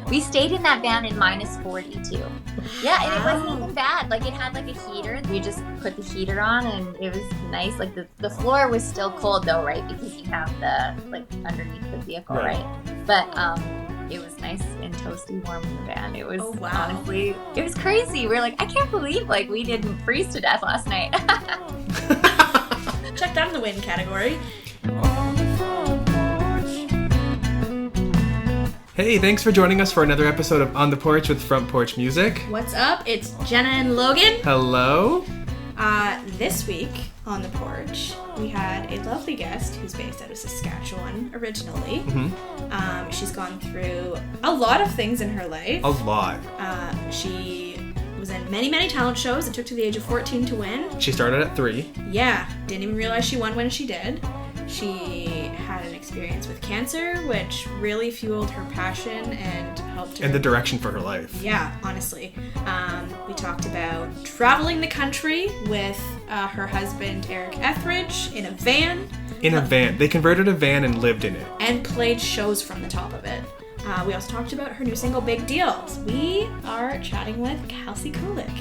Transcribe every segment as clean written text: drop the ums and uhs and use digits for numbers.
We stayed in that van in -42. Yeah, and it wasn't even bad. Like, it had like a heater. You just put the heater on and it was nice. Like, the floor was still cold though, right? Because you have the, like, underneath the vehicle, right? But it was nice and toasty warm in the van. It was honestly, it was crazy. We're like, I can't believe like we didn't freeze to death last night. Check that in the win category. Hey, thanks for joining us for another episode of On The Porch with Front Porch Music. What's up? It's Jenna and Logan. Hello. This week on The Porch, we had a lovely guest who's based out of Saskatchewan originally. Mm-hmm. She's gone through a lot of things in her life. A lot. She was in many, many talent shows. It took to the age of 14 to win. She started at 3. Yeah. Didn't even realize she won when she did. She had an experience with cancer, which really fueled her passion and helped her. And the direction for her life. Yeah, honestly. We talked about traveling the country with her husband, Eric Etheridge, in a van. In a van. They converted a van and lived in it. And played shows from the top of it. We also talked about her new single, Big Deals. We are chatting with Kalsey Kulyk.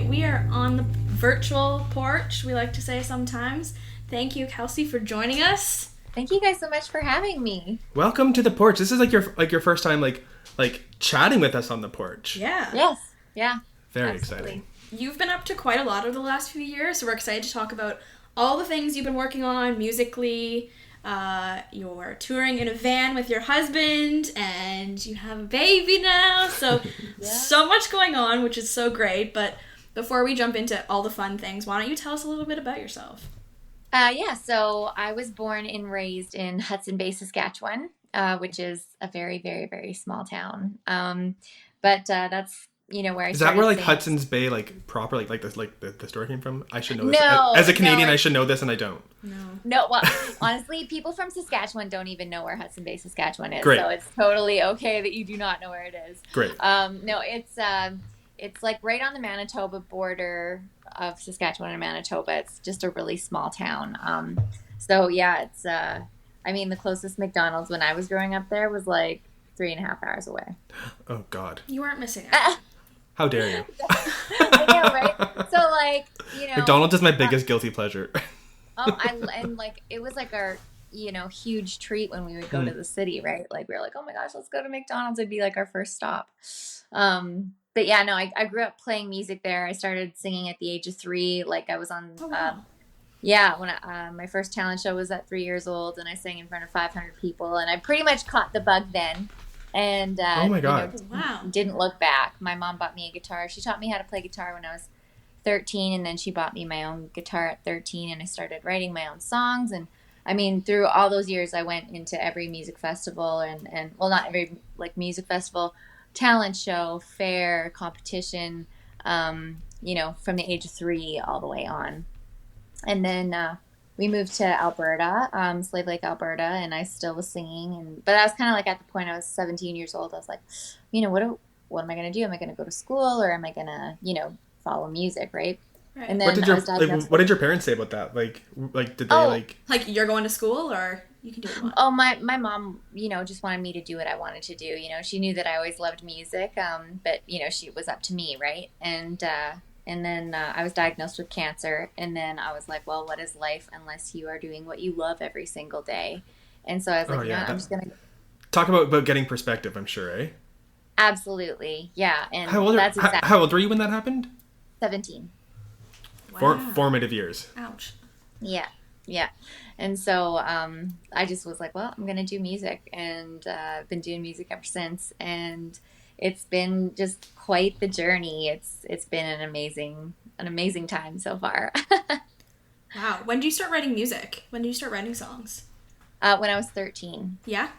We are on the virtual porch, we like to say sometimes. Thank you, Kalsey, for joining us. Thank you guys so much for having me. Welcome to the porch. This is like your first time like chatting with us on the porch. Yeah. Yes. Yeah. Very absolutely. exciting. You've been up to quite a lot over the last few years, so we're excited to talk about all the things you've been working on musically. You're touring in a van with your husband, and you have a baby now. So, So much going on, which is so great. But before we jump into all the fun things, why don't you tell us a little bit about yourself? So I was born and raised in Hudson Bay, Saskatchewan, which is a very, very, very small town. But that's, where I Is started that where like singing. Hudson's Bay proper the story came from? I should know this. No, As a Canadian, no, I should know this and I don't. No, well, honestly, people from Saskatchewan don't even know where Hudson Bay, Saskatchewan is. Great. So it's totally okay that you do not know where it is. Great. No, it's like right on the Manitoba border of Saskatchewan and Manitoba. It's just a really small town. So yeah, it's, the closest McDonald's when I was growing up there was like 3.5 hours away. Oh God. You weren't missing out. How dare you? I know, right? So McDonald's is my biggest guilty pleasure. It was like our, huge treat when we would go to the city, right? Like we were like, oh my gosh, let's go to McDonald's. It'd be like our first stop. But yeah, no, I grew up playing music there. I started singing at the age of 3. Like I was on, when my first talent show was at 3 years old, and I sang in front of 500 people, and I pretty much caught the bug then. And oh my God, didn't look back. My mom bought me a guitar. She taught me how to play guitar when I was 13, and then she bought me my own guitar at 13, and I started writing my own songs. And through all those years, I went into every music festival and not every music festival, talent show, fair, competition, from the age of 3 all the way on. And then we moved to Alberta, Slave Lake, Alberta, and I still was singing. But I was kind of like at the point I was 17 years old. I was like, what am I going to do? Am I going to go to school, or am I going to, follow music, right? And then what did your parents say about that? Like did they like you're going to school, or you can do what? Oh, my mom, just wanted me to do what I wanted to do. She knew that I always loved music, but she was up to me, right? And then I was diagnosed with cancer, and then I was like, well, what is life unless you are doing what you love every single day? And so I was like, I'm just gonna talk about getting perspective. I'm sure, eh? Absolutely, yeah. And how old were you when that happened? 17. Wow. Formative years. Ouch. Yeah. And so I just was like, well, I'm going to do music. And I've been doing music ever since. And it's been just quite the journey. It's been an amazing time so far. Wow. When did you start writing music? When did you start writing songs? When I was 13. Yeah.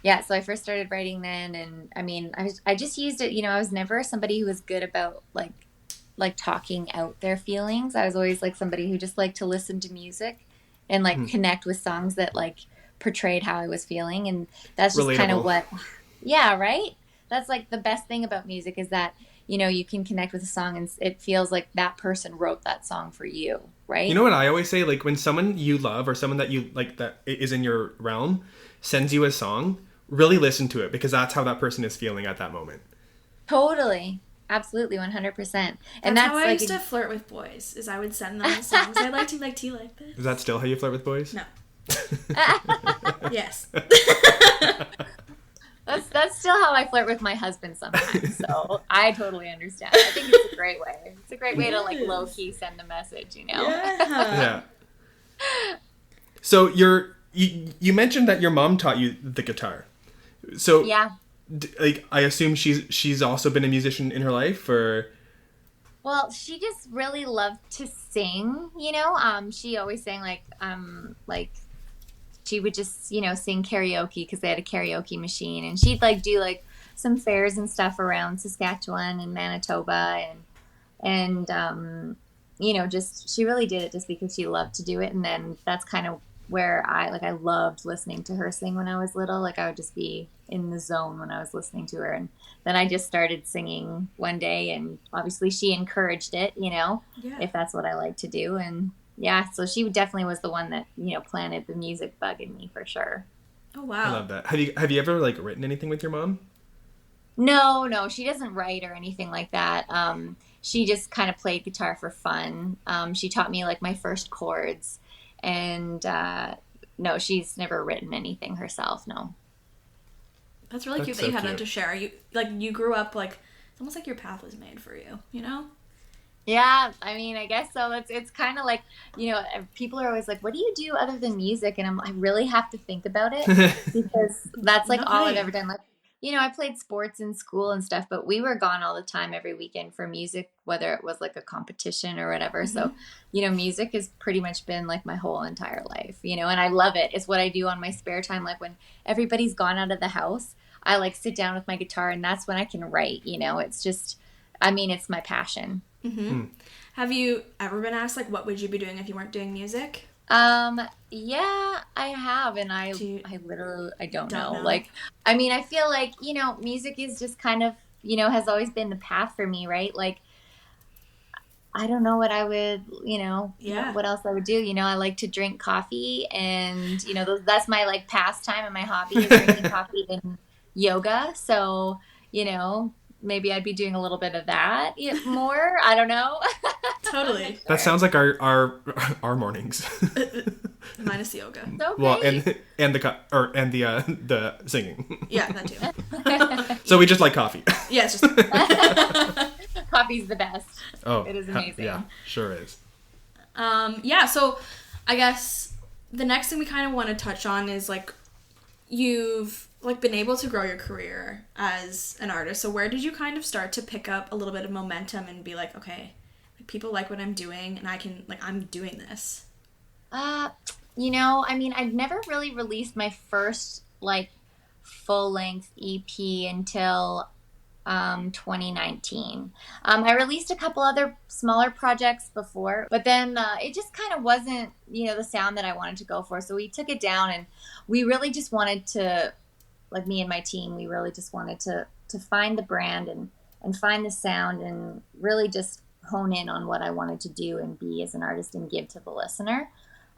Yeah, so I first started writing then. And I just used it, I was never somebody who was good about like talking out their feelings. I was always like somebody who just liked to listen to music and connect with songs that portrayed how I was feeling. And that's just kind of what, right? That's the best thing about music is that, you can connect with a song and it feels like that person wrote that song for you. right? You know what I always say? Like when someone you love or someone that you like that is in your realm sends you a song, really listen to it because that's how that person is feeling at that moment. Totally. Absolutely, 100%. And That's how I like used to flirt with boys, is I would send them songs. I'd like to like, do you like this? Is that still how you flirt with boys? No. Yes. That's still how I flirt with my husband sometimes. So I totally understand. I think it's a great way. It's a great way to like low key send a message, you know? Yeah. So you mentioned that your mom taught you the guitar. So Yeah. Like I assume she's also been a musician in her life, or Well, she just really loved to sing, you know? She always sang like she would just, you know, sing karaoke because they had a karaoke machine, and she'd like do like some fairs and stuff around Saskatchewan and Manitoba, and you know, just she really did it just because she loved to do it. And then that's kind of where I loved listening to her sing when I was little. Like I would just be in the zone when I was listening to her, and then I just started singing one day, and obviously she encouraged it, you know, if that's what I like to do. And yeah, so she definitely was the one that, you know, planted the music bug in me for sure. Oh wow. I love that. Have you ever like written anything with your mom? No, she doesn't write or anything like that. She just kind of played guitar for fun. She taught me like my first chords, and no, she's never written anything herself. No. That's really cute that you had that to share. You grew up like it's almost like your path was made for you, you know? Yeah, I mean, I guess so. It's kind of like, you know, people are always like, "What do you do other than music?" And I really have to think about it because that's like all I've ever done. Like, you know, I played sports in school and stuff, but we were gone all the time every weekend for music, whether it was like a competition or whatever. Mm-hmm. So, you know, music has pretty much been like my whole entire life, you know, and I love it. It's what I do on my spare time. Like when everybody's gone out of the house, I like sit down with my guitar, and that's when I can write, you know. It's just, I mean, it's my passion. Mm-hmm. Have you ever been asked, like, what would you be doing if you weren't doing music? Yeah, I have, and I literally, I don't know. Like, I mean, I feel like, you know, music is just kind of, you know, has always been the path for me, right? Like, I don't know what I would, you know, what else I would do. You know, I like to drink coffee, and, you know, that's my, like, pastime and my hobby is drinking coffee and yoga. So, you know, maybe I'd be doing a little bit of that more. I don't know. Totally. That sounds like our mornings. Minus the yoga. So well, and the singing. Yeah, that too. So we just like coffee. Yeah, it's just coffee's the best. Oh, it is amazing. Yeah, sure is. Yeah. So I guess the next thing we kind of want to touch on is like you've like been able to grow your career as an artist. So where did you kind of start to pick up a little bit of momentum and be like, okay, like, people like what I'm doing, and I can, like, I'm doing this? You know, I mean, I'd never really released my first like full-length EP until 2019. I released a couple other smaller projects before, but then it just kind of wasn't, you know, the sound that I wanted to go for. So we took it down, and we really just wanted to, like me and my team, we really just wanted to find the brand and find the sound and really just hone in on what I wanted to do and be as an artist and give to the listener.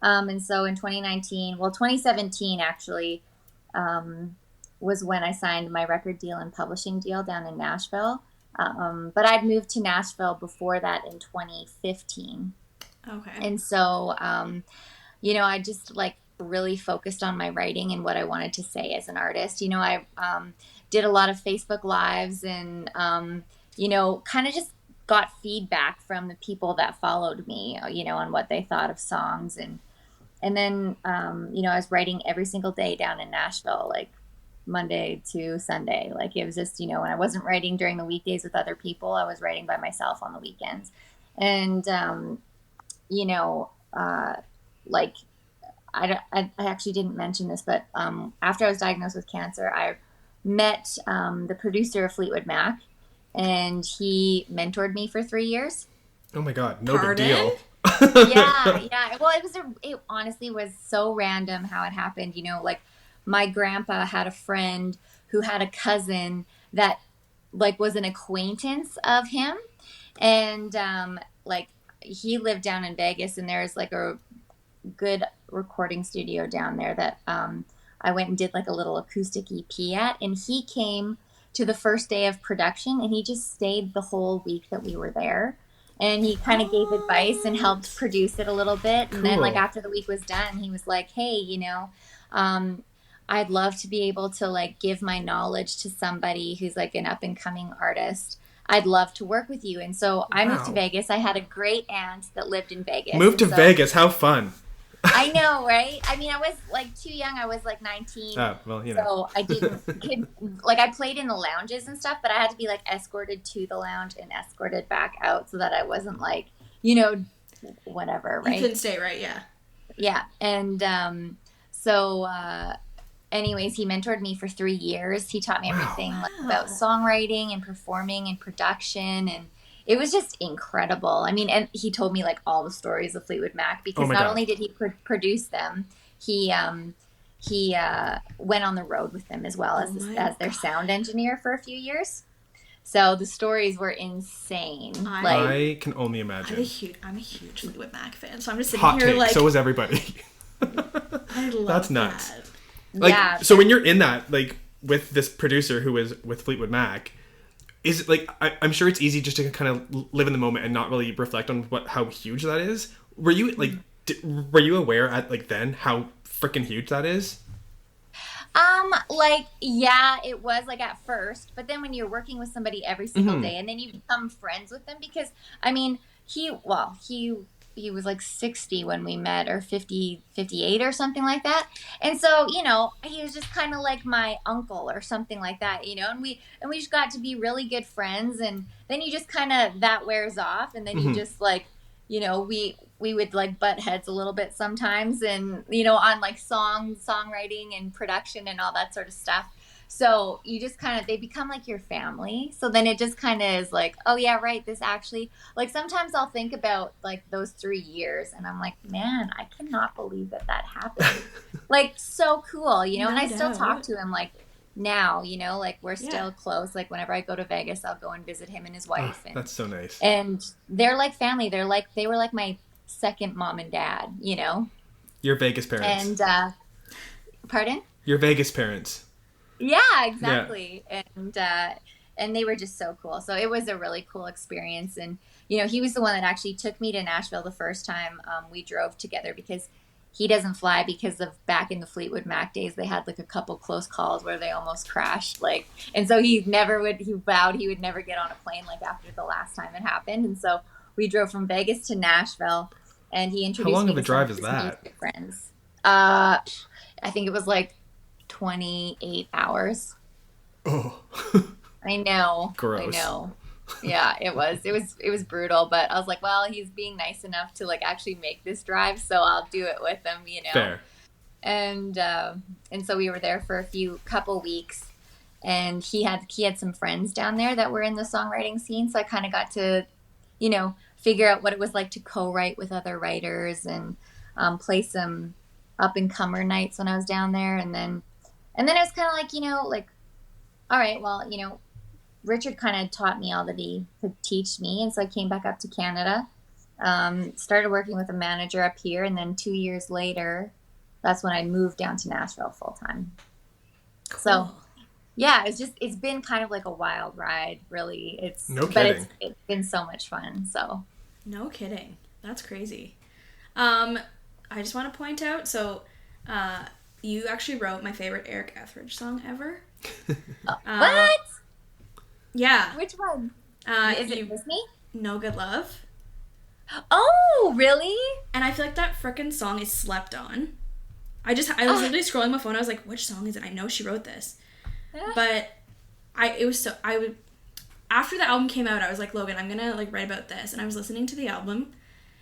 And so in 2017 actually, was when I signed my record deal and publishing deal down in Nashville. But I'd moved to Nashville before that in 2015. Okay. And so, you know, I just like really focused on my writing and what I wanted to say as an artist. You know, I did a lot of Facebook Lives and, you know, kind of just got feedback from the people that followed me, you know, on what they thought of songs. And then, you know, I was writing every single day down in Nashville, like Monday to Sunday. Like it was just, you know, when I wasn't writing during the weekdays with other people, I was writing by myself on the weekends. And, you know, like I actually didn't mention this, but after I was diagnosed with cancer, I met the producer of Fleetwood Mac, and he mentored me for 3 years. Oh my God, no big deal. Yeah. Well, it honestly was so random how it happened. You know, like my grandpa had a friend who had a cousin that like was an acquaintance of him, and like he lived down in Vegas, and there's like a good recording studio down there that I went and did like a little acoustic EP at, and he came to the first day of production, and he just stayed the whole week that we were there, and he kind of gave advice and helped produce it a little bit. And then like after the week was done, he was like, hey, I'd love to be able to like give my knowledge to somebody who's like an up and coming artist. I'd love to work with you. And so I moved to Vegas. I had a great aunt that lived in Vegas. Moved to Vegas. How fun. I know, right? I mean, I was like too young. I was like 19. Oh, well, So I I played in the lounges and stuff, but I had to be like escorted to the lounge and escorted back out so that I wasn't like, whatever, right? You couldn't stay, right? Yeah. Yeah. And anyways, he mentored me for 3 years. He taught me everything about songwriting and performing and production, and it was just incredible. I mean, and he told me like all the stories of Fleetwood Mac, because not only did he produce them, he went on the road with them as well as their sound engineer for a few years. So the stories were insane. I can only imagine. I'm a huge Fleetwood Mac fan, so I'm just sitting Hot here take. like, So was everybody. I love That's nuts. that. Like, yeah. So when you're in that, like with this producer who is with Fleetwood Mac, is it like, I'm sure it's easy just to kind of live in the moment and not really reflect on how huge that is. Were you like, were you aware at like then how freaking huge that is? Yeah, it was like at first, but then when you're working with somebody every single day, and then you become friends with them, because I mean, he was like 60 when we met, or 58 or something like that. And so, he was just kind of like my uncle or something like that, and we just got to be really good friends. And then you just kind of, that wears off. And then you just like, we would like butt heads a little bit sometimes, and, on like songwriting and production and all that sort of stuff. So you just kind of, they become like your family. So then it just kind of is like, oh yeah, right. This actually, like sometimes I'll think about like those 3 years, and I'm like, man, I cannot believe that happened. Like so cool, and I still talk to him like now, like we're still close. Like whenever I go to Vegas, I'll go and visit him and his wife. Oh, that's so nice. And they're like family. They were like my second mom and dad, Your Vegas parents. And, pardon? Your Vegas parents. Yeah, exactly. Yeah. And they were just so cool. So it was a really cool experience. And, he was the one that actually took me to Nashville the first time we drove together, because he doesn't fly, because of back in the Fleetwood Mac days, they had like a couple close calls where they almost crashed. And so he vowed he would never get on a plane like after the last time it happened. And so we drove from Vegas to Nashville, and he introduced me. How long to of a drive some is of his that? music friends. I think it was like 28 hours. Oh. I know. Gross. I know. Yeah, it was brutal, but I was like, well, he's being nice enough to like actually make this drive, so I'll do it with him, Fair. And so we were there for a couple weeks, and he had some friends down there that were in the songwriting scene, so I kind of got to, figure out what it was like to co-write with other writers, and play some up-and-comer nights when I was down there. And then it was kind of like, all right, well, Richard kind of taught me all that he could teach me. And so I came back up to Canada, started working with a manager up here. And then 2 years later, that's when I moved down to Nashville full time. Cool. So yeah, it's been kind of like a wild ride, really. It's been so much fun. So no kidding. That's crazy. I just want to point out, so you actually wrote my favorite Eric Etheridge song ever. What? Yeah. Which one? Is it Miss Me? No Good Love. Oh, really? And I feel like that frickin' song is slept on. I was literally scrolling my phone. I was like, which song is it? I know she wrote this. But after the album came out, I was like, Logan, I'm gonna like write about this. And I was listening to the album,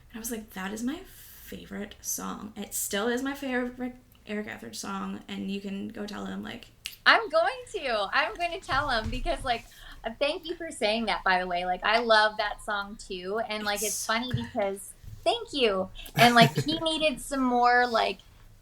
and I was like, that is my favorite song. It still is my favorite Eric Etheridge song, and you can go tell him, like, I'm going to tell him, because like, thank you for saying that, by the way. Like, I love that song too, and like, it's funny because thank you. And like, he needed some more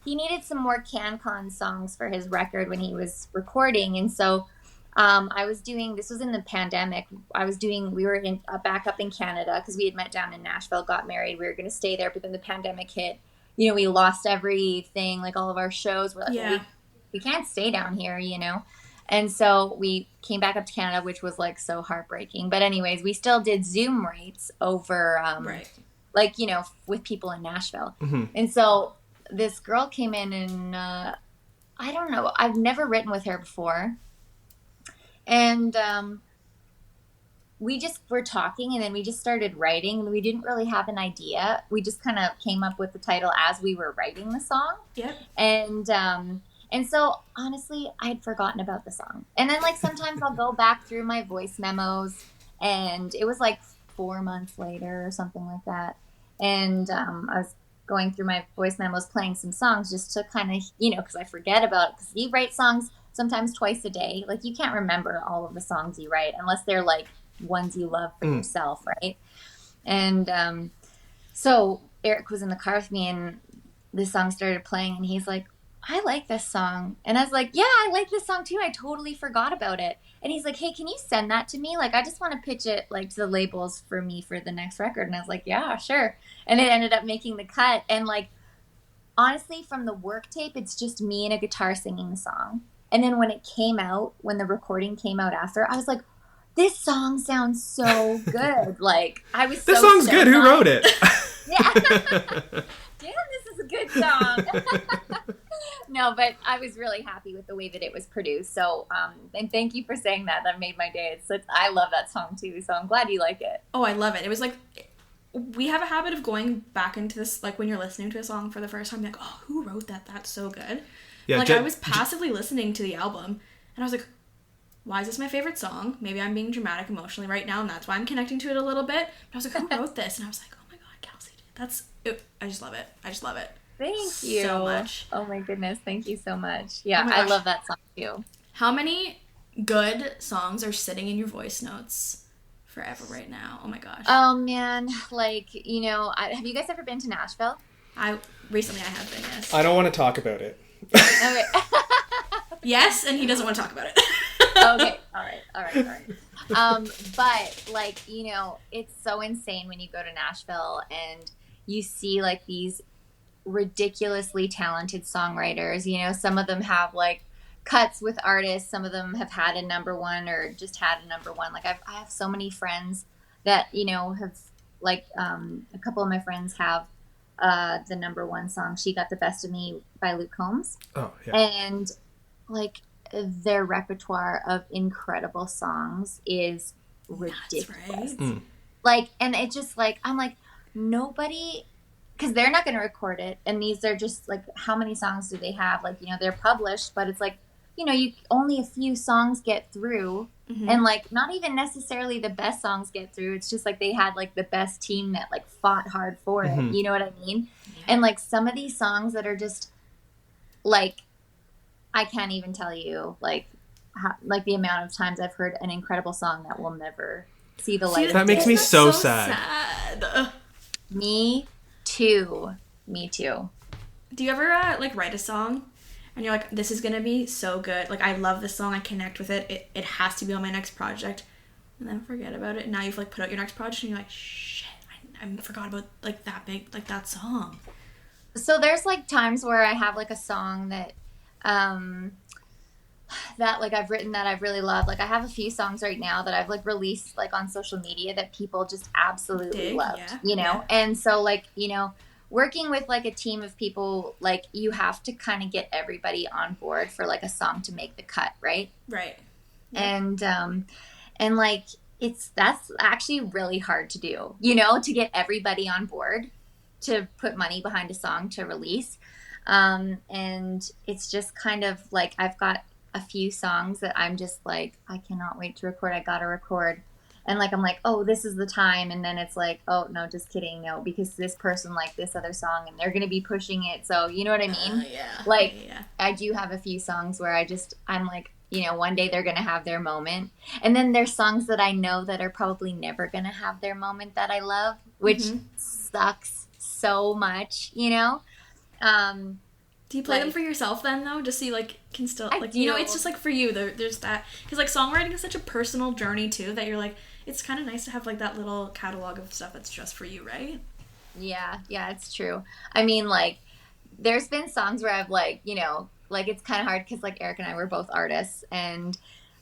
CanCon songs for his record when he was recording, and so I was doing, this was in the pandemic. We were back up in Canada because we had met down in Nashville, got married. We were going to stay there, but then the pandemic hit. You know, we lost everything, like all of our shows. We're like, well, we can't stay down here, you know? And so we came back up to Canada, which was like so heartbreaking. But anyways, we still did Zoom rates over, like, you know, with people in Nashville. Mm-hmm. And so this girl came in and I don't know, I've never written with her before. And we just were talking, and then we just started writing, and we didn't really have an idea. We just kind of came up with the title as we were writing the song. Yep. And so honestly, I'd forgotten about the song. And then like sometimes I'll go back through my voice memos, and it was like 4 months later or something like that. And I was going through my voice memos, playing some songs just to kind of, you know, because I forget about it. Because you write songs sometimes twice a day. Like you can't remember all of the songs you write unless they're like ones you love for yourself, right? And so Eric was in the car with me, and this song started playing, and he's like, I like this song. And I was like, yeah, I like this song too. I totally forgot about it. And he's like, hey, can you send that to me? Like, I just want to pitch it like to the labels for me for the next record. And I was like, yeah, sure. And it ended up making the cut. And like, honestly, from the work tape, it's just me and a guitar singing the song. And then when it came out, when the recording came out after, I was like, this song sounds so good. Like, I was so This song's good. Who wrote it? Yeah. Damn, this is a good song. No, but I was really happy with the way that it was produced. So, and thank you for saying that. That made my day. I love that song too. So I'm glad you like it. Oh, I love it. It was like, we have a habit of going back into this, like when you're listening to a song for the first time, like, oh, who wrote that? That's so good. Yeah, like I was passively listening to the album, and I was like, why is this my favorite song? Maybe I'm being dramatic emotionally right now, and that's why I'm connecting to it a little bit. But I was like, who wrote this? And I was like, oh my God, Kalsey did. That's it. I just love it. I just love it. Thank you so much. Oh my goodness, thank you so much. Yeah, I love that song too. How many good songs are sitting in your voice notes forever right now? Oh my gosh. Oh man, like, you know, have you guys ever been to Nashville? Recently I have been, yes. I don't want to talk about it. Okay. Yes, and he doesn't want to talk about it. Okay, all right. But like, you know, it's so insane when you go to Nashville and you see like these ridiculously talented songwriters. You know, some of them have like cuts with artists, some of them have had a number one or just had a number one. Like I have so many friends that, you know, have like a couple of my friends have the number one song, She Got the Best of Me by Luke Combs. Oh yeah. And like their repertoire of incredible songs is ridiculous. Right. Like, and it just like, I'm like, nobody, because they're not going to record it, and these are just like, how many songs do they have? Like, you know, they're published, but it's like, you know, only a few songs get through, and like not even necessarily the best songs get through. It's just like they had like the best team that like fought hard for it. You know what I mean? Yeah. And like some of these songs that are just like, I can't even tell you like like the amount of times I've heard an incredible song that will never see the light. That makes me so sad. Me too. Do you ever like write a song and you're like, this is gonna be so good, like I love this song, I connect with it, it has to be on my next project, and then forget about it, and now you've like put out your next project and you're like, shit, I forgot about like that big, like that song. So there's like times where I have like a song that that like I've written that I've really loved. Like I have a few songs right now that I've like released like on social media that people just absolutely loved, you know? Yeah. And so like, you know, working with like a team of people, like you have to kind of get everybody on board for like a song to make the cut, right? Right. Yeah. And like that's actually really hard to do, you know, to get everybody on board to put money behind a song to release. And it's just kind of like I've got a few songs that I'm just like, I cannot wait to record. I gotta record. And like I'm like, oh, this is the time. And then it's like, oh no, just kidding, no, because this person liked this other song and they're gonna be pushing it. So you know what I mean? Yeah. Like I do have a few songs where I'm like, you know, one day they're gonna have their moment. And then there's songs that I know that are probably never gonna have their moment that I love, which sucks so much, you know? Do you play them Like, for yourself then, though? Just so you, like, can still, I like, you know, do. it's just, like, for you, there's that, because, like, songwriting is such a personal journey, too, that you're, like, it's kind of nice to have, like, that little catalog of stuff that's just for you, right? Yeah, yeah, it's true. I mean, like, there's been songs where I've like, like it's kind of hard because like Eric and I were both artists, and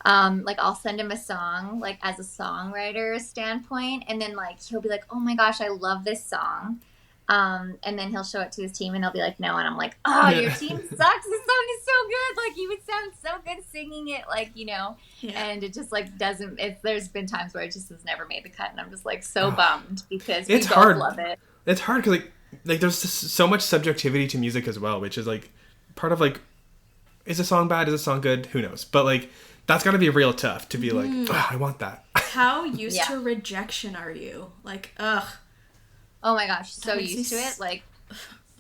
like I'll send him a song like as a songwriter standpoint, and then like he'll be like, "Oh my gosh, I love this song." And then he'll show it to his team and they'll be like, "No," and I'm like, "Oh, your team sucks. This song is so good. Like you would sound so good singing it, like, Yeah. and it just like doesn't there's been times where it just has never made the cut, and I'm just like so bummed because we It's both hard. love it. It's hard because like there's just so much subjectivity to music as well, which is like part of like, is a song bad? Is a song good? Who knows? But like that's got to be real tough to be like, "Ugh, I want that." How used Yeah. to rejection are you? Like, ugh. Oh my gosh, so makes me used to it. Like,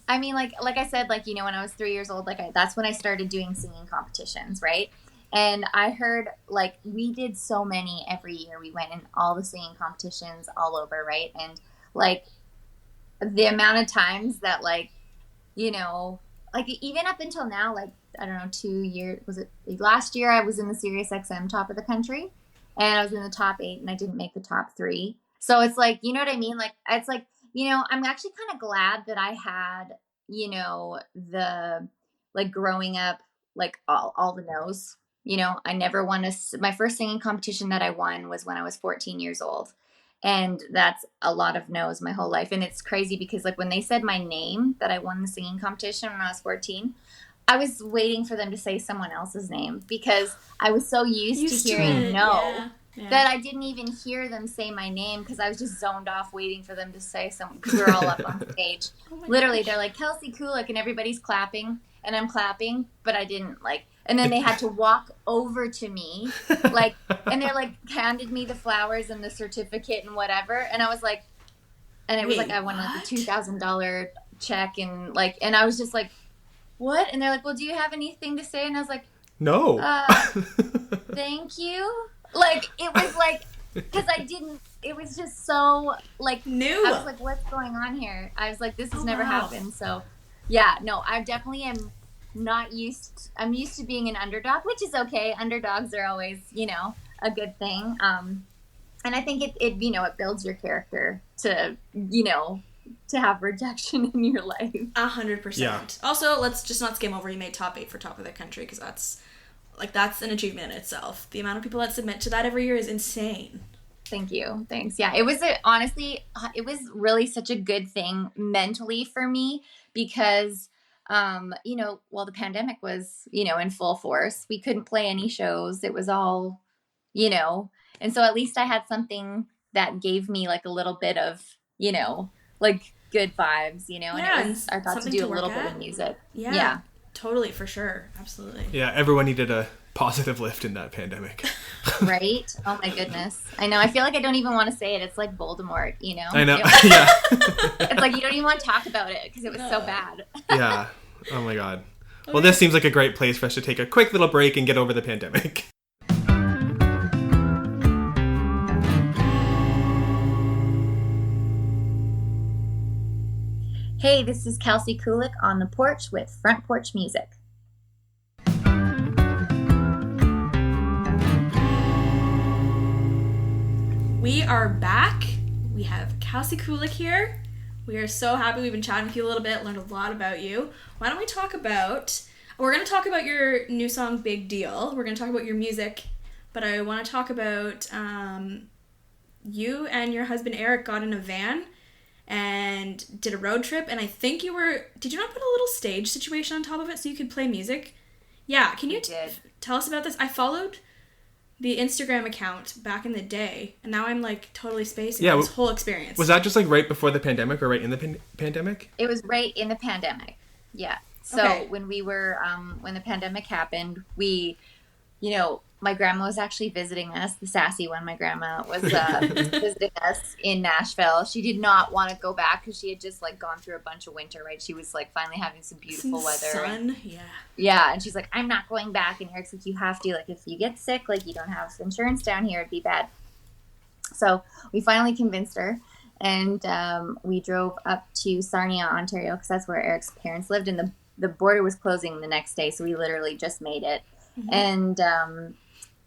I mean, like I said, like, when I was 3 years old, like, that's when I started doing singing competitions, right? And I heard, like, we did so many every year. We went in all the singing competitions all over, right? And, like, the amount of times that, like, like, even up until now, like, I don't know, 2 years, was it last year I was in the Sirius XM top of the country, and I was in the top 8, and I didn't make the top 3. So it's like, you know what I mean? Like, it's like, I'm actually kind of glad that I had, the, like, growing up, like, all the no's. I never won my first singing competition that I won was when I was 14 years old. And that's a lot of no's my whole life. And it's crazy because, like, when they said my name, that I won the singing competition when I was 14, I was waiting for them to say someone else's name because I was so used to hearing it, no. yeah. That I didn't even hear them say my name because I was just zoned off waiting for them to say something because we were all up on stage. Literally, gosh. they're like, "Kalsey Kulyk," and everybody's clapping, and I'm clapping, but I didn't, like, and then they had to walk over to me, like, and they're like, handed me the flowers and the certificate and whatever, and I was like, and it was Wait, like, I won like what? a $2,000 check, and like, and I was just like, what? And they're like, "Well, do you have anything to say?" And I was like, No. "Thank you." Like, it was like, because it was just so, like, New. I was like, what's going on here? I was like, this has never wow. happened. So, yeah, no, I definitely am I'm used to being an underdog, which is okay. Underdogs are always, a good thing. And I think it it builds your character to, to have rejection in your life. 100%. Yeah. Also, let's just not skim over you made top 8 for top of the country because that's an achievement in itself. The amount of people that submit to that every year is insane. Thank you. Thanks. Yeah, it was honestly, it was really such a good thing mentally for me because, while the pandemic was, in full force, we couldn't play any shows. It was all, and so at least I had something that gave me like a little bit of, like good vibes, and Yeah, it was, I got to something do to a little work bit at. of music. Yeah. Totally, for sure. Absolutely. Yeah, everyone needed a positive lift in that pandemic. Right? Oh my goodness. I know. I feel like I don't even want to say it. It's like Voldemort, I know. It- Yeah. It's like you don't even want to talk about it because it was so bad. Yeah. Oh my god. Well, this seems like a great place for us to take a quick little break and get over the pandemic. Hey, this is Kalsey Kulyk on the porch with Front Porch Music. We are back. We have Kalsey Kulyk here. We are so happy. We've been chatting with you a little bit, learned a lot about you. We're going to talk about your new song, Big Deal. We're going to talk about your music, but I want to talk about you and your husband Eric got in a van and did a road trip, and I think did you not put a little stage situation on top of it so you could play music? Yeah, can you tell us about this? I followed the Instagram account back in the day, and now I'm like totally spacing this whole experience. Was that just like right before the pandemic or right in the pandemic? It was right in the pandemic. Yeah. So when we were, when the pandemic happened, we, my grandma was actually visiting us, the sassy one. My grandma was visiting us in Nashville. She did not want to go back because she had just like gone through a bunch of winter, right? She was like finally having some beautiful weather. Sun, yeah. And she's like, "I'm not going back." And Eric's like, "You have to. Like, if you get sick, like you don't have insurance down here, it'd be bad." So we finally convinced her. And we drove up to Sarnia, Ontario, because that's where Eric's parents lived. And the border was closing the next day, so we literally just made it. And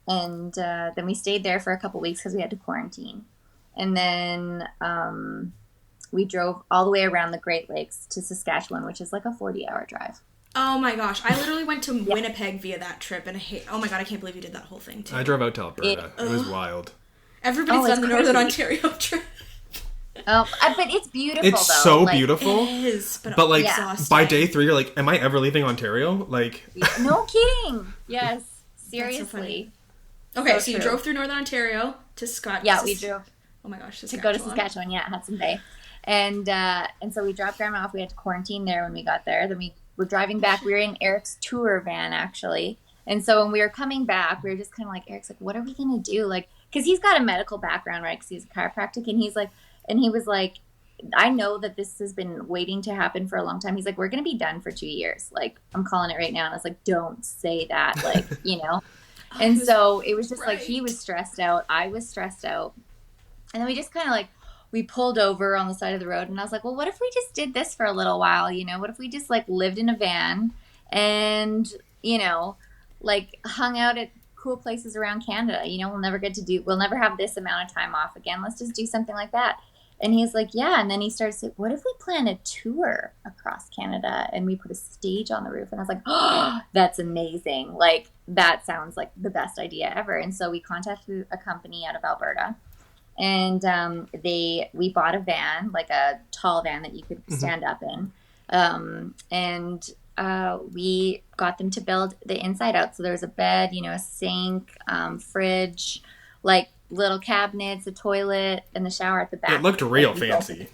then we stayed there for a couple weeks because we had to quarantine. And then we drove all the way around the Great Lakes to Saskatchewan, which is like a 40-hour drive. Oh my gosh, I literally went to Winnipeg via that trip, and oh my god, I can't believe you did that whole thing too. I drove out to Alberta. It was wild. Everybody's done the crazy. Northern Ontario trip. Oh, but it's beautiful. It's though. so like, beautiful. It is, but like by exhausting. day 3, you're like, am I ever leaving Ontario? Like, no kidding. Yes, So seriously. okay, so you drove through Northern Ontario to Scotland. Yeah, we drove. Oh my gosh, to go to Saskatchewan. Yeah, Hudson Bay, and so we dropped Grandma off. We had to quarantine there when we got there. Then we were driving back. We were in Eric's tour van actually, and so when we were coming back, we were just kind of like, Eric's like, what are we gonna do? Like, because he's got a medical background, right? Because he's a chiropractic, and he was like, I know that this has been waiting to happen for a long time. He's like, we're gonna be done for 2 years. Like, I'm calling it right now. And I was like, don't say that, like, you know. And so it was just like he was stressed out, I was stressed out. And then we just kind of like, we pulled over on the side of the road and I was like, well, what if we just did this for a little while? You know, what if we just like lived in a van and, you know, like hung out at cool places around Canada? You know, we'll never have this amount of time off again. Let's just do something like that. And he's like, yeah. And then he started saying, what if we plan a tour across Canada and we put a stage on the roof? And I was like, oh, that's amazing. Like, that sounds like the best idea ever. And so we contacted a company out of Alberta. And we bought a van, like a tall van that you could stand up in. And we got them to build the inside out. So there was a bed, you know, a sink, fridge, like little cabinets, a toilet, and the shower at the back. it looked real fancy.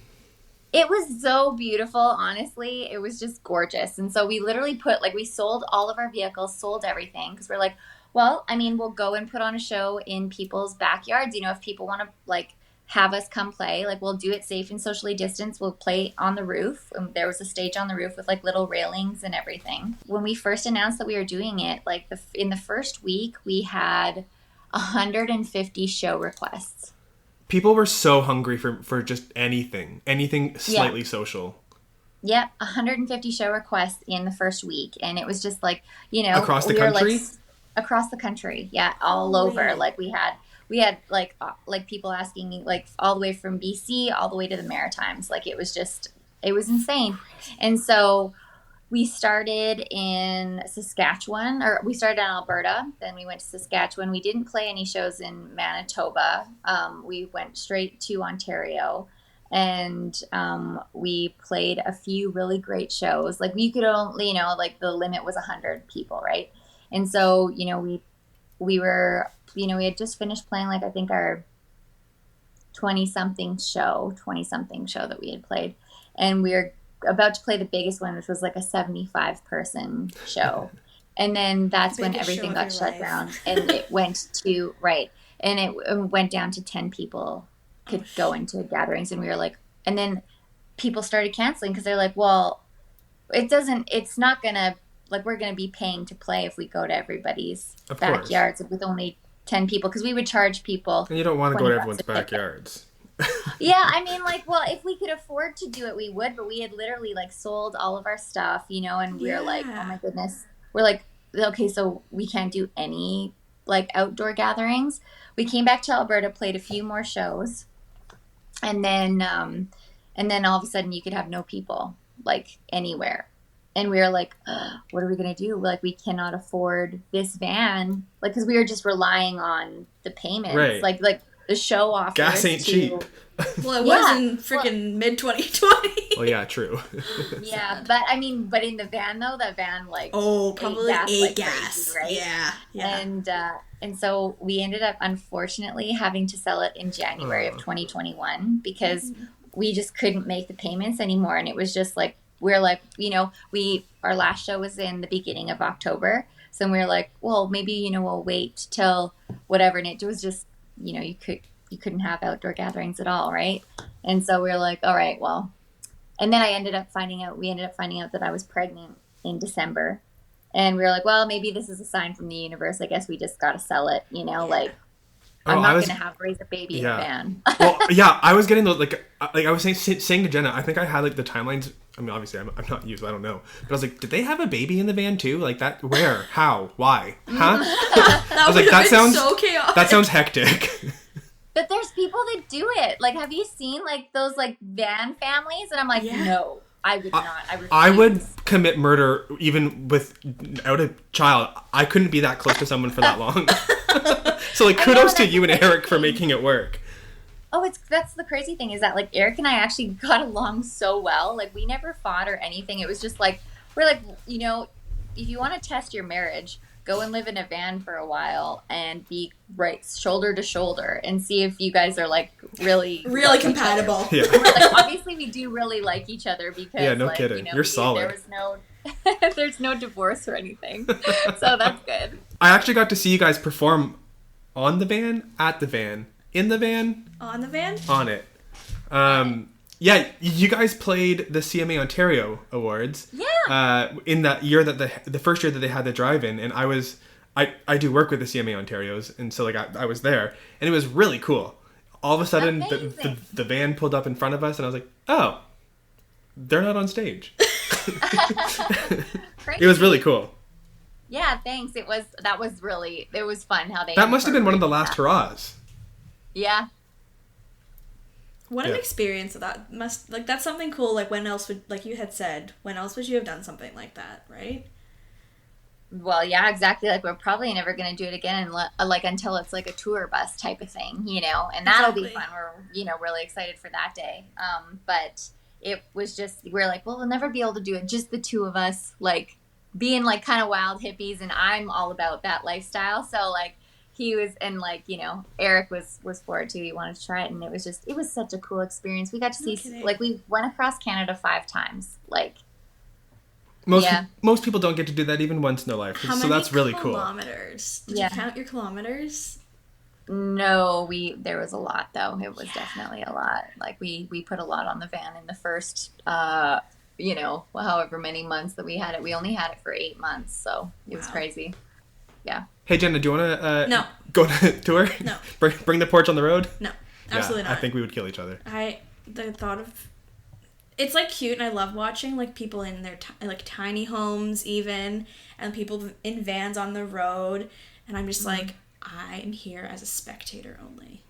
It was so beautiful, honestly. It was just gorgeous. And so we literally we sold all of our vehicles, sold everything, because we're like, well, I mean, we'll go and put on a show in people's backyards. You know, if people want to, like, have us come play, like, we'll do it safe and socially distanced. We'll play on the roof. And there was a stage on the roof with, like, little railings and everything. When we first announced that we were doing it, like, in the first week, we had 150 show requests. People were so hungry for just anything slightly social. Yep, 150 show requests in the first week. And it was just, like, you know. Across the country? Across the country, yeah, all over. Like we had like people asking, like, all the way from BC all the way to the Maritimes. Like, it was insane. And so we started in Saskatchewan, or we started in Alberta, then we went to Saskatchewan. We didn't play any shows in Manitoba. We went straight to Ontario, and we played a few really great shows. Like, we could only, you know, like, the limit was 100 people, right? And so, you know, we were, you know, we had just finished playing, like, I think our 20-something show that we had played. And we were about to play the biggest one, which was like a 75-person show. And then that's when everything got shut down. And it went to, and it went down to 10 people could go into gatherings. And we were like, and then people started canceling because they're like, well, it's not going to, like, we're going to be paying to play if we go to everybody's backyards with only 10 people, because we would charge people. And you don't want to go to everyone's backyards. Yeah, I mean, like, well, if we could afford to do it, we would, but we had literally, like, sold all of our stuff, you know, and we were like, oh my goodness. We're like, okay, so we can't do any, like, outdoor gatherings. We came back to Alberta, played a few more shows, and then all of a sudden you could have no people, like, anywhere. And we were like, what are we going to do? Like, we cannot afford this van. Like, because we were just relying on the payments. Right. Like the show off. Gas ain't cheap. Well, it was in freaking mid-2020. Well, yeah, true. Yeah, but I mean, but in the van, though, that van, like, probably ate gas, crazy, right? Yeah. And so we ended up, unfortunately, having to sell it in January of 2021 because we just couldn't make the payments anymore. And it was just like, we're like, you know, our last show was in the beginning of October. So we were like, well, maybe, you know, we'll wait till whatever. And it was just, you know, you couldn't have outdoor gatherings at all, right? And so we were like, all right, well. And then we ended up finding out that I was pregnant in December. And we were like, well, maybe this is a sign from the universe. I guess we just got to sell it, you know, like. I'm not going to raise a baby in a van. Well, yeah, I was getting those, like I was saying to Jenna, I think I had, like, the timelines I mean, obviously, I'm not you, so I don't know. But I was like, did they have a baby in the van too? Like that? Where? How? Why? Huh? I was like, that sounds so chaotic. That sounds hectic. But there's people that do it. Like, have you seen like those like van families? And I'm like, no, I would not. I would commit murder even without a child. I couldn't be that close to someone for that long. So like, kudos to you and Eric for making it work. Oh, that's the crazy thing is that like Eric and I actually got along so well. Like we never fought or anything. It was just like we're like, you know, if you want to test your marriage, go and live in a van for a while and be right shoulder to shoulder and see if you guys are like really compatible. Yeah. Like obviously we do really like each other because no like, kidding. You know, You're solid. There was no there's no divorce or anything. So that's good. I actually got to see you guys perform on the van, at the van, in the van, on the van, on it. Yeah, you guys played the CMA Ontario Awards. Yeah. In that year that the first year that they had the drive-in, and I do work with the CMA Ontarios, and so like I was there, and it was really cool. All of a sudden, the van pulled up in front of us, and I was like, oh, they're not on stage. It was really cool. Yeah, thanks. It was fun how they. That must have been one of the last hurrahs. Yeah. What an experience that must, like, that's something cool. Like, when else would, like you had said, when else would you have done something like that, right? Well, yeah, exactly. Like, we're probably never going to do it again, like, until it's like a tour bus type of thing, you know, and that'll be fun. We're, you know, really excited for that day. But it was just, we're like, well, we'll never be able to do it. Just the two of us, like, being like kind of wild hippies, and I'm all about that lifestyle. So, like, he was, and like, you know, Eric was for it too. He wanted to try it, and it was such a cool experience. We got to see, like, we went across Canada 5 times. Like, most people don't get to do that even once in their life. So that's really cool. Kilometers? Did you count your kilometers? No, there was a lot though. It was definitely a lot. Like we put a lot on the van in the first, you know, however many months that we had it. We only had it for 8 months, so it was crazy. Yeah. Hey, Jenna, do you want to no. go to tour? No. Bring the porch on the road? No, absolutely not. I think we would kill each other. The thought of, it's like cute, and I love watching like people in their like tiny homes even, and people in vans on the road, and I'm just like, I'm here as a spectator only.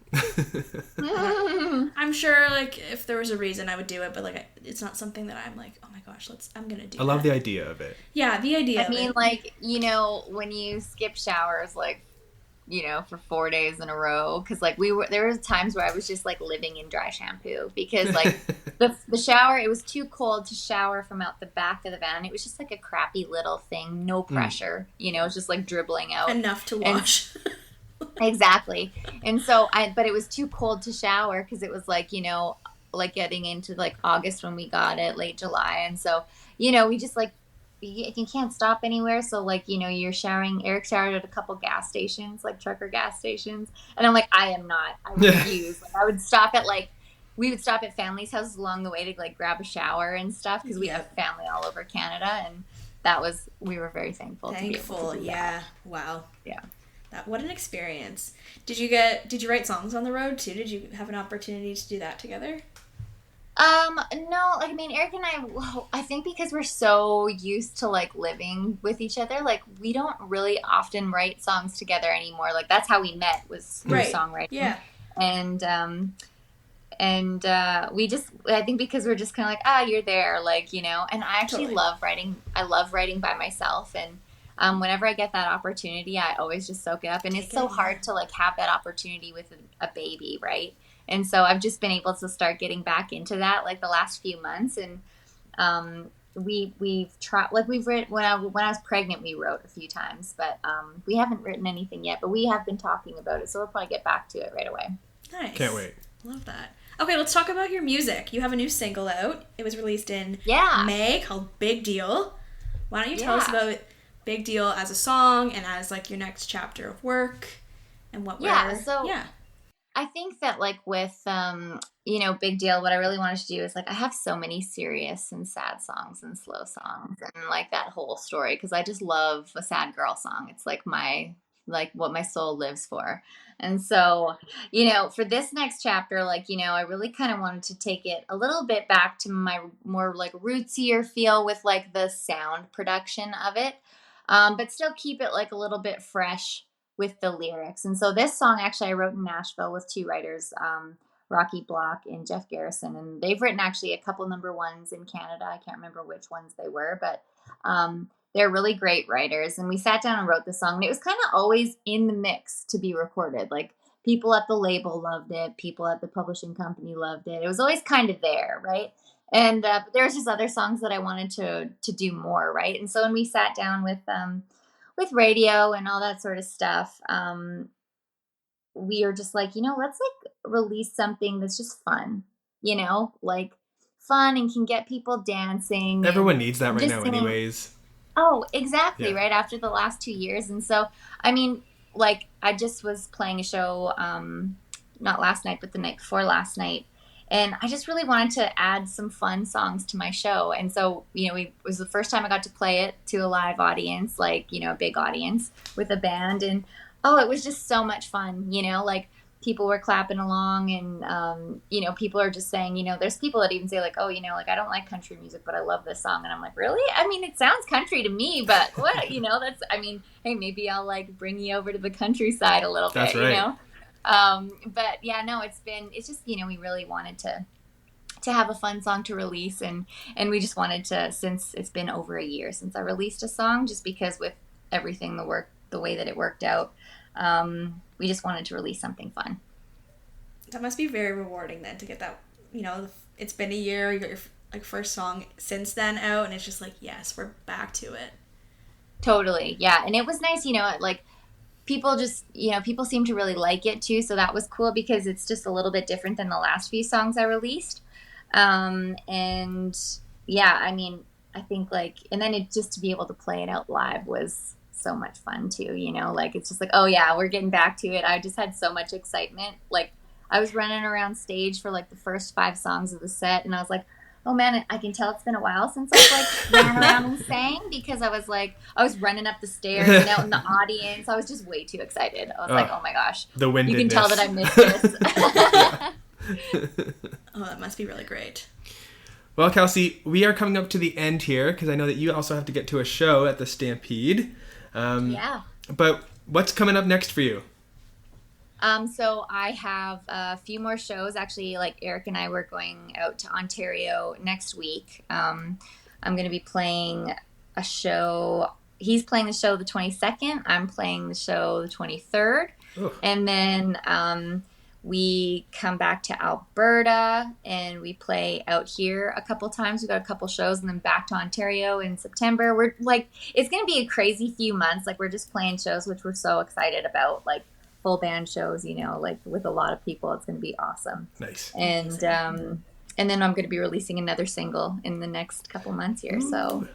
I'm sure like if there was a reason I would do it, but like it's not something that I'm like, oh my gosh, I'm gonna do. I love the idea of it. Yeah, the idea. I mean, like, you know, when you skip showers, like, you know, for 4 days in a row, because like there were times where I was just like living in dry shampoo because like the shower, it was too cold to shower from out the back of the van. It was just like a crappy little thing, no pressure, you know, it's just like dribbling out enough to wash. Exactly. And so but it was too cold to shower because it was like, you know, like getting into like August when we got it, late July. And so, you know, we just like, you can't stop anywhere. So like, you know, you're showering, Eric showered at a couple gas stations, like trucker gas stations. And I'm like, I refuse. Like, we would stop at families' houses along the way to like grab a shower and stuff because we have family all over Canada. And we were very thankful. To be able to do that. Wow. Yeah. What an experience. Did you write songs on the road too? Did you have an opportunity to do that together? No, like, I mean, Eric and I think because we're so used to like living with each other, like we don't really often write songs together anymore. Like that's how we met, was through songwriting. Yeah. And we just, I think because we're just kind of like, you're there, like, you know, and I actually love writing. I love writing by myself, and whenever I get that opportunity, I always just soak it up. And it's so hard to like have that opportunity with a baby, right? And so I've just been able to start getting back into that like the last few months. And we've tried, like we've written, when I was pregnant, we wrote a few times, but we haven't written anything yet, but we have been talking about it. So we'll probably get back to it right away. Nice. Can't wait. Love that. Okay, let's talk about your music. You have a new single out. It was released in May called Big Deal. Why don't you tell us about Big Deal as a song and as like your next chapter of work and what I think that like with you know, Big Deal, what I really wanted to do is like I have so many serious and sad songs and slow songs and like that whole story because I just love a sad girl song. It's like my like what my soul lives for. And so, you know, for this next chapter, like, you know, I really kind of wanted to take it a little bit back to my more like rootsier feel with like the sound production of it, but still keep it like a little bit fresh with the lyrics. And so this song actually I wrote in Nashville with two writers, Rocky Block and Jeff Garrison, and they've written actually a couple number ones in Canada. I can't remember which ones they were, but they're really great writers. And we sat down and wrote the song. And it was kind of always in the mix to be recorded. Like people at the label loved it. People at the publishing company loved it. It was always kind of there, right? And but there's just other songs that I wanted to do more, right? And so when we sat down with radio and all that sort of stuff, we are just like, you know, let's like release something that's just fun, you know, like fun and can get people dancing. Everyone needs that right now anyways. Oh, exactly. Yeah. Right after the last 2 years. And so, I mean, like I just was playing a show, not last night, but the night before last night. And I just really wanted to add some fun songs to my show. And so, you know, it was the first time I got to play it to a live audience, like, you know, a big audience with a band. And, oh, it was just so much fun, you know, like people were clapping along and, you know, people are just saying, you know, there's people that even say like, oh, you know, like I don't like country music, but I love this song. And I'm like, really? I mean, it sounds country to me, but what, you know, that's, I mean, hey, maybe I'll like bring you over to the countryside a little That's bit, right. you know? But yeah, no, it's just, you know, we really wanted to have a fun song to release and we just wanted to, since it's been over a year since I released a song, just because with everything, the way that it worked out, we just wanted to release something fun. That must be very rewarding then to get that, you know, it's been a year, you got your like first song since then out, and it's just like, yes, we're back to it. Totally. Yeah. And it was nice, you know, like people just, you know, people seem to really like it too. So that was cool because it's just a little bit different than the last few songs I released. And yeah, I mean, I think like, and then it just to be able to play it out live was so much fun too, you know, like it's just like, oh yeah, we're getting back to it. I just had so much excitement. Like I was running around stage for like the first 5 songs of the set and I was like, oh man, I can tell it's been a while since I've like ran around and sang, because I was running up the stairs and out in the audience. I was just way too excited. I was like, oh my gosh, the windedness. You can tell that I missed this. Oh, that must be really great. Well, Kalsey, we are coming up to the end here because I know that you also have to get to a show at the Stampede. Yeah. But what's coming up next for you? So I have a few more shows. Actually, like Eric and I were going out to Ontario next week. I'm going to be playing a show. He's playing the show the 22nd. I'm playing the show the 23rd. Ooh. And then we come back to Alberta and we play out here a couple times. We got a couple shows and then back to Ontario in September. We're like, it's going to be a crazy few months. Like we're just playing shows, which we're so excited about, like full band shows, you know, like with a lot of people. It's going to be awesome. Nice. And then I'm going to be releasing another single in the next couple months here. So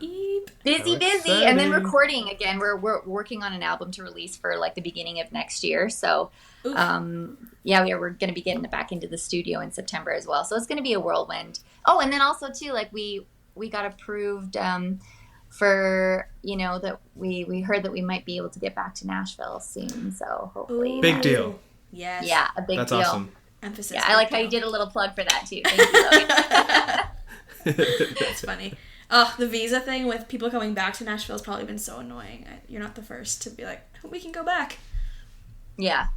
busy. And then recording again. We're working on an album to release for like the beginning of next year. So, yeah, we're going to be getting it back into the studio in September as well. So it's going to be a whirlwind. Oh, and then also too, like we got approved for, you know, that we heard that we might be able to get back to Nashville soon. So hopefully. Big deal. Yes. Yeah, a big That's deal. Awesome. Emphasis. Yeah, I like how you did a little plug for that too. Thank you. That's funny. Oh, the visa thing with people coming back to Nashville has probably been so annoying. You're not the first to be like, we can go back. Yeah.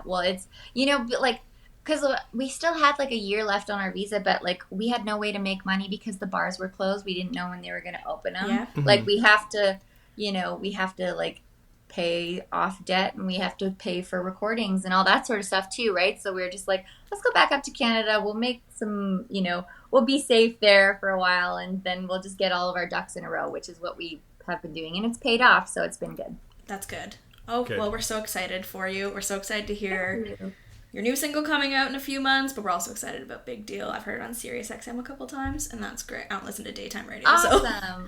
Well, it's, you know, like, because we still had like a year left on our visa, but like we had no way to make money because the bars were closed. We didn't know when they were going to open them. Yeah. Mm-hmm. Like we have to like pay off debt and we have to pay for recordings and all that sort of stuff too, right? So we were just like, let's go back up to Canada. We'll make some, you know, we'll be safe there for a while and then we'll just get all of our ducks in a row, which is what we have been doing. And it's paid off, so it's been good. That's good. Oh, good. Well, we're so excited for you. We're so excited to hear your new single coming out in a few months, but we're also excited about Big Deal. I've heard it on Sirius XM a couple times, and that's great. I don't listen to daytime radio, Awesome.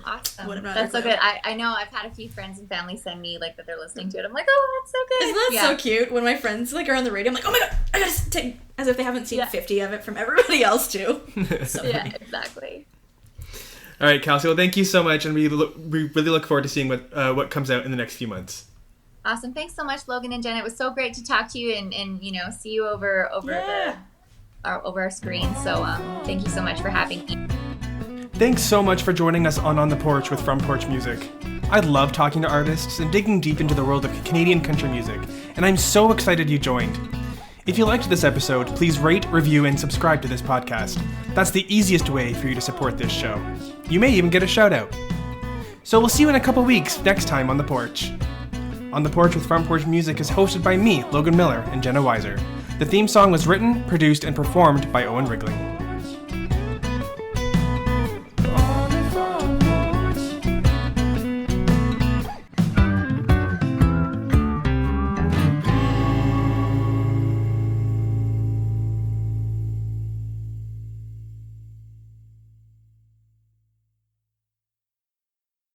That's so good. I know I've had a few friends and family send me, like, that they're listening to it. I'm like, oh, that's so good. Isn't that so cute? When my friends, like, are on the radio, I'm like, oh my god, I gotta take, as if they haven't seen 50 of it from everybody else, too. So yeah, exactly. All right, Kalsey, well, thank you so much, and we really look forward to seeing what comes out in the next few months. Awesome. Thanks so much, Logan and Jen. It was so great to talk to you and you know, see you over our screen. So thank you so much for having me. Thanks so much for joining us on The Porch with Front Porch Music. I love talking to artists and digging deep into the world of Canadian country music, and I'm so excited you joined. If you liked this episode, please rate, review, and subscribe to this podcast. That's the easiest way for you to support this show. You may even get a shout out. So we'll see you in a couple weeks next time on The Porch. On The Porch with Front Porch Music is hosted by me, Logan Miller, and Jenna Weiser. The theme song was written, produced, and performed by Owen Wrigley.